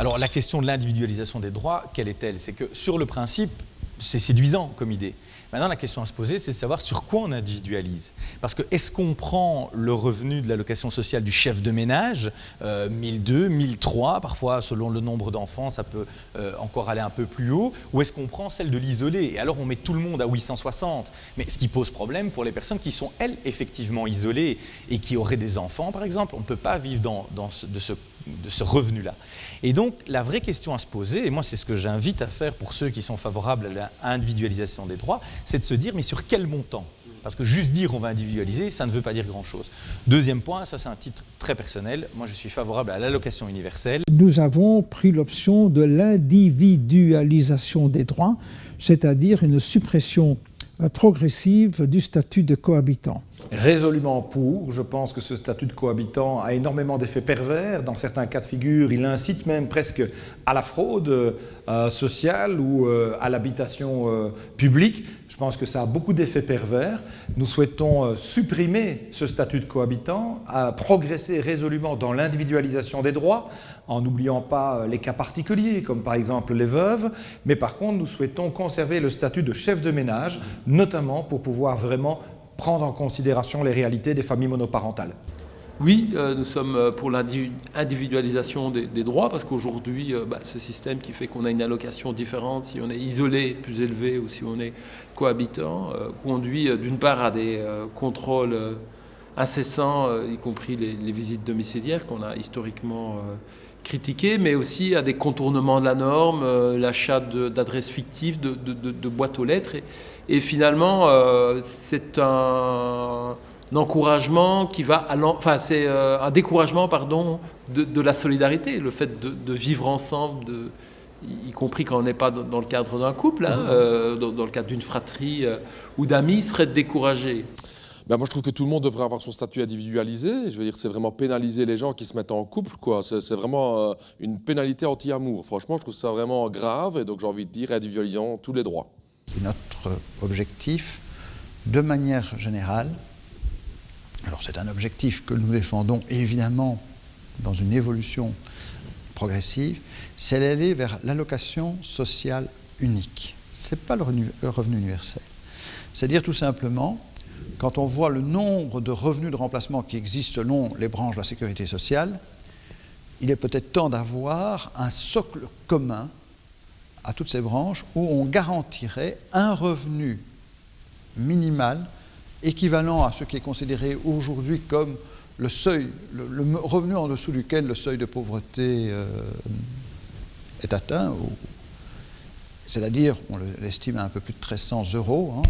Alors la question de l'individualisation des droits, quelle est-elle? C'est que sur le principe, c'est séduisant comme idée. Maintenant, la question à se poser, c'est de savoir sur quoi on individualise. Parce que est-ce qu'on prend le revenu de l'allocation sociale du chef de ménage, 1002, 1003, parfois selon le nombre d'enfants, ça peut encore aller un peu plus haut, ou est-ce qu'on prend celle de l'isolé? Et alors on met tout le monde à 860. Mais ce qui pose problème pour les personnes qui sont, elles, effectivement isolées et qui auraient des enfants, par exemple, on ne peut pas vivre de ce revenu-là. Et donc, la vraie question à se poser, et moi c'est ce que j'invite à faire pour ceux qui sont favorables à l'individualisation des droits, c'est de se dire, mais sur quel montant? Parce que juste dire on va individualiser, ça ne veut pas dire grand-chose. Deuxième point, ça c'est un titre très personnel, moi je suis favorable à l'allocation universelle. Nous avons pris l'option de l'individualisation des droits, c'est-à-dire une suppression progressive du statut de cohabitant. Résolument pour. Je pense que ce statut de cohabitant a énormément d'effets pervers. Dans certains cas de figure, il incite même presque à la fraude sociale ou à l'habitation publique. Je pense que ça a beaucoup d'effets pervers. Nous souhaitons supprimer ce statut de cohabitant, progresser résolument dans l'individualisation des droits, en n'oubliant pas les cas particuliers, comme par exemple les veuves. Mais par contre, nous souhaitons conserver le statut de chef de ménage, notamment pour pouvoir vraiment prendre en considération les réalités des familles monoparentales. Oui, nous sommes pour l'individualisation des droits, parce qu'aujourd'hui, ce système qui fait qu'on a une allocation différente si on est isolé, plus élevé, ou si on est cohabitant, conduit d'une part à des contrôles incessants, y compris les visites domiciliaires qu'on a historiquement critiquées, mais aussi à des contournements de la norme, l'achat d'adresses fictives, de boîtes aux lettres. Et finalement, c'est un encouragement qui va c'est un découragement, pardon, de la solidarité, le fait de vivre ensemble, y compris quand on n'est pas dans le cadre d'un couple, hein, dans le cadre d'une fratrie ou d'amis, serait découragé. Ben moi, je trouve que tout le monde devrait avoir son statut individualisé. Je veux dire, c'est vraiment pénaliser les gens qui se mettent en couple, quoi. C'est vraiment une pénalité anti-amour. Franchement, je trouve ça vraiment grave. Et donc, j'ai envie de dire, individualisons tous les droits. C'est notre objectif, de manière générale. Alors, c'est un objectif que nous défendons, évidemment, dans une évolution progressive. C'est d'aller vers l'allocation sociale unique. Ce n'est pas le revenu universel. C'est-à-dire, tout simplement, quand on voit le nombre de revenus de remplacement qui existent selon les branches de la sécurité sociale, il est peut-être temps d'avoir un socle commun à toutes ces branches où on garantirait un revenu minimal équivalent à ce qui est considéré aujourd'hui comme le seuil, le revenu en dessous duquel le seuil de pauvreté est atteint, c'est-à-dire, on l'estime à un peu plus de 1300 €.